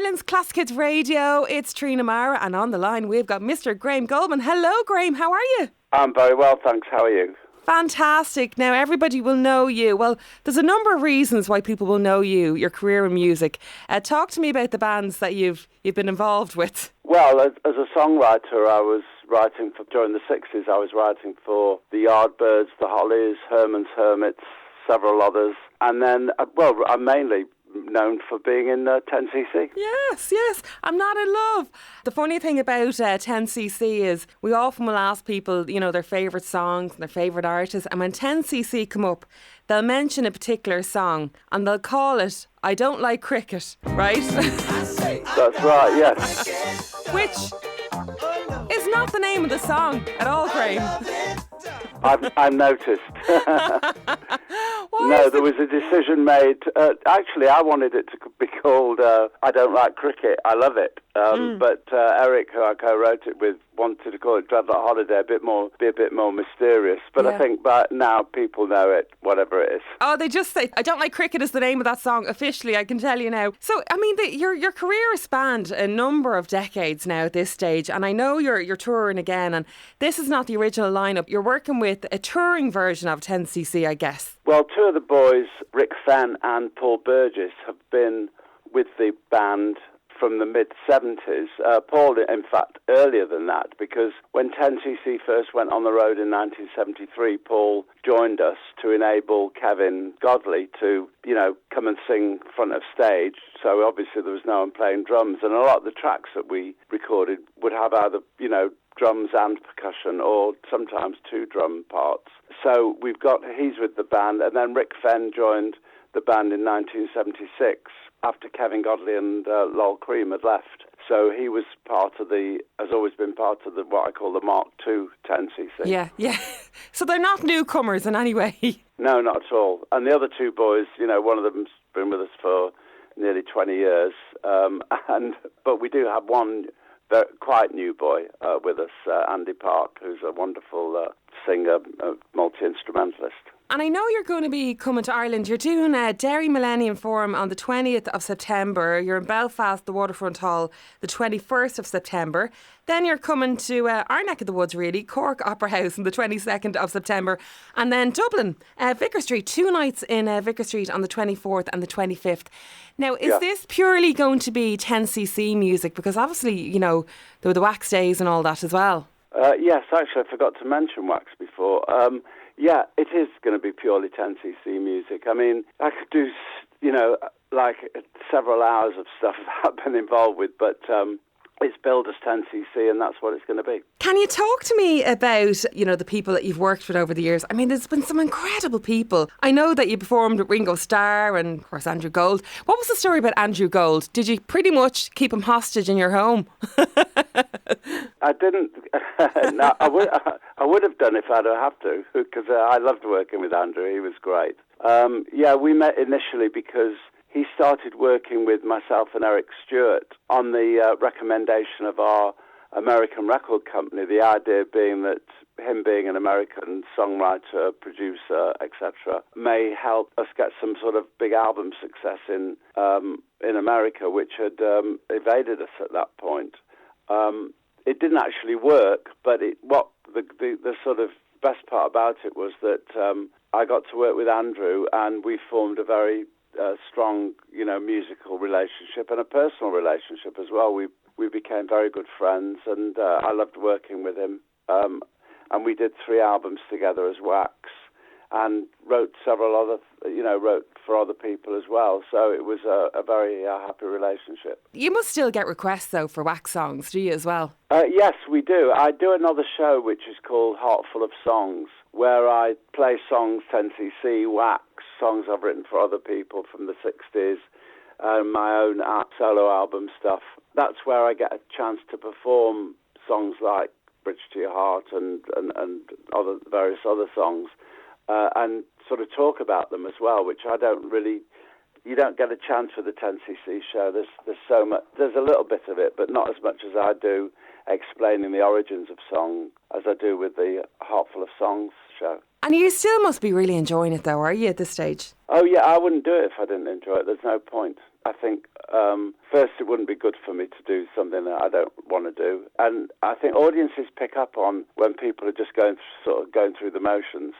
Ireland's Classic Hits Radio. It's Trina Mara, and on the line we've got Mr. Graham Gouldman. Hello, Graham. How are you? I'm very well, thanks. How are you? Fantastic. Now, everybody will know you. Well, there's a number of reasons why people will know you, your career in music. Talk to me about the bands that you've been involved with. Well, as a songwriter, I was writing during the 60s, I was writing for the Yardbirds, the Hollies, Herman's Hermits, several others. And then, I'm mainly known for being in 10cc. Yes. I'm not in love. The funny thing about 10cc is we often will ask people, their favourite songs and their favourite artists. And when 10cc come up, they'll mention a particular song and they'll call it I Don't Like Cricket, right? That's right, yes. Which is not the name of the song at all, Graham. I've noticed. No, there was a decision made. Actually, I wanted it to be called I Don't Like Cricket, I Love It. But Eric, who I co-wrote it with, wanted to call it Dreadlock Holiday, be a bit more mysterious. But yeah. I think by now people know it, whatever it is. Oh, they just say, I Don't Like Cricket is the name of that song, officially, I can tell you now. So, I mean, your career has spanned a number of decades now at this stage, and I know you're touring again, and this is not the original lineup. You're working with a touring version of 10cc, I guess. Well, two of the boys, Rick Fenn and Paul Burgess, have been with the band from the mid-70s. Paul, in fact, earlier than that, because when 10cc first went on the road in 1973, Paul joined us to enable Kevin Godley to, come and sing front of stage. So obviously there was no one playing drums, and a lot of the tracks that we recorded would have either, drums and percussion, or sometimes two drum parts. So he's with the band, and then Rick Fenn joined the band in 1976 after Kevin Godley and Lol Cream had left. So he was has always been part of what I call the Mark II 10cc. Yeah. So they're not newcomers in any way. No, not at all. And the other two boys, one of them's been with us for nearly 20 years. But we do have one quite new boy with us, Andy Park, who's a wonderful singer, multi-instrumentalist. And I know you're going to be coming to Ireland. You're doing a Derry Millennium Forum on the 20th of September. You're in Belfast, the Waterfront Hall, the 21st of September. Then you're coming to our neck of the woods, really, Cork Opera House on the 22nd of September. And then Dublin, Vicar Street, 2 nights in Vicar Street on the 24th and the 25th. Now, is this purely going to be 10cc music? Because obviously, there were the Wax Days and all that as well. Yes, actually, I forgot to mention Wax before. Yeah, it is going to be purely 10cc music. I mean, I could do, several hours of stuff that I've been involved with, but it's billed as 10cc, and that's what it's going to be. Can you talk to me about, the people that you've worked with over the years? I mean, there's been some incredible people. I know that you performed with Ringo Starr and, of course, Andrew Gold. What was the story about Andrew Gold? Did you pretty much keep him hostage in your home? I didn't. No, I would have done if I'd have to, because I loved working with Andrew. He was great. We met initially because he started working with myself and Eric Stewart on the recommendation of our American record company, the idea being that him being an American songwriter, producer, etc., may help us get some sort of big album success in America, which had evaded us at that point. It didn't actually work, but the sort of best part about it was that I got to work with Andrew, and we formed a very strong, musical relationship and a personal relationship as well. We became very good friends, and I loved working with him. And we did 3 albums together as Wax, and wrote several other, wrote for other people as well. So it was a very happy relationship. You must still get requests, though, for Wax songs, do you, as well? Yes, we do. I do another show which is called Heart Full of Songs, where I play songs 10cc, Wax, songs I've written for other people from the 60s, my own solo album stuff. That's where I get a chance to perform songs like Bridge to Your Heart and other various other songs, and sort of talk about them as well, which you don't get a chance with the 10cc show. There's so much, there's a little bit of it, but not as much as I do explaining the origins of song as I do with the Heart Full of Songs show. And you still must be really enjoying it, though, are you, at this stage? Oh, yeah, I wouldn't do it if I didn't enjoy it. There's no point. I think first it wouldn't be good for me to do something that I don't want to do, and I think audiences pick up on when people are just going through the motions.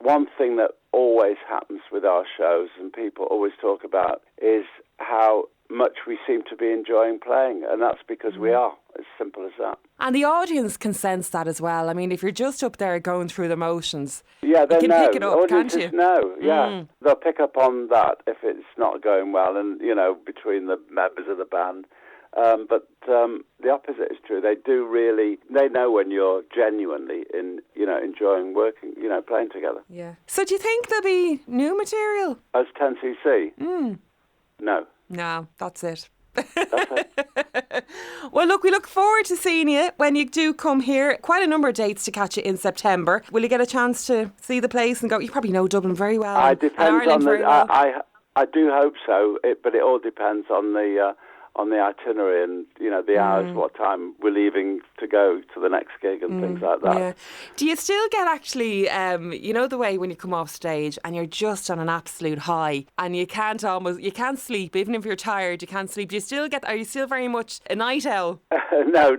One thing that always happens with our shows, and people always talk about, is how much we seem to be enjoying playing, and that's because we are. As simple as that. And the audience can sense that as well. I mean, if you're just up there going through the motions, they you can know. Pick it up, Audiences can't you? know, yeah. They'll pick up on that if it's not going well, and between the members of the band. But the opposite is true. They know when you're genuinely enjoying working, playing together. Yeah. So do you think there'll be new material? As 10cc? No. No, that's it. That's it. Well, look, we look forward to seeing you when you do come here. Quite a number of dates to catch you in September. Will you get a chance to see the place and go? You probably know Dublin very well. It depends on the. I do hope so, but it all depends on the itinerary and the hours, what time we're leaving to go to the next gig and things like that. Yeah. Do you still get actually, the way when you come off stage and you're just on an absolute high and you can't sleep, even if you're tired, you can't sleep. Are you still very much a night owl? No.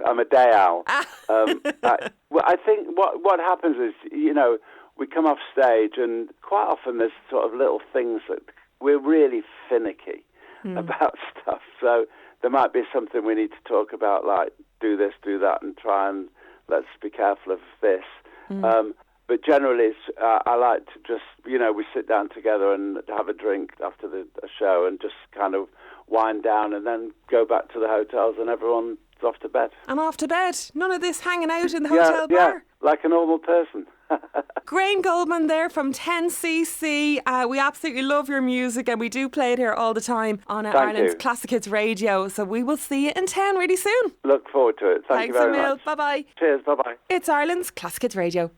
I'm a day owl. I think what happens is, we come off stage and quite often there's sort of little things that we're really finicky about stuff. So there might be something we need to talk about, like do this, do that, and try and let's be careful of this. But generally, I like to just, we sit down together and have a drink after the show and just kind of wind down and then go back to the hotels and everyone's off to bed. I'm off to bed. None of this hanging out in the hotel bar. Yeah, like a normal person. Graham Gouldman there from 10cc. We absolutely love your music and we do play it here all the time on Ireland's Classic Hits Radio. So we will see you in town really soon. Look forward to it. Thanks you very much. Bye-bye. Cheers, bye-bye. It's Ireland's Classic Hits Radio.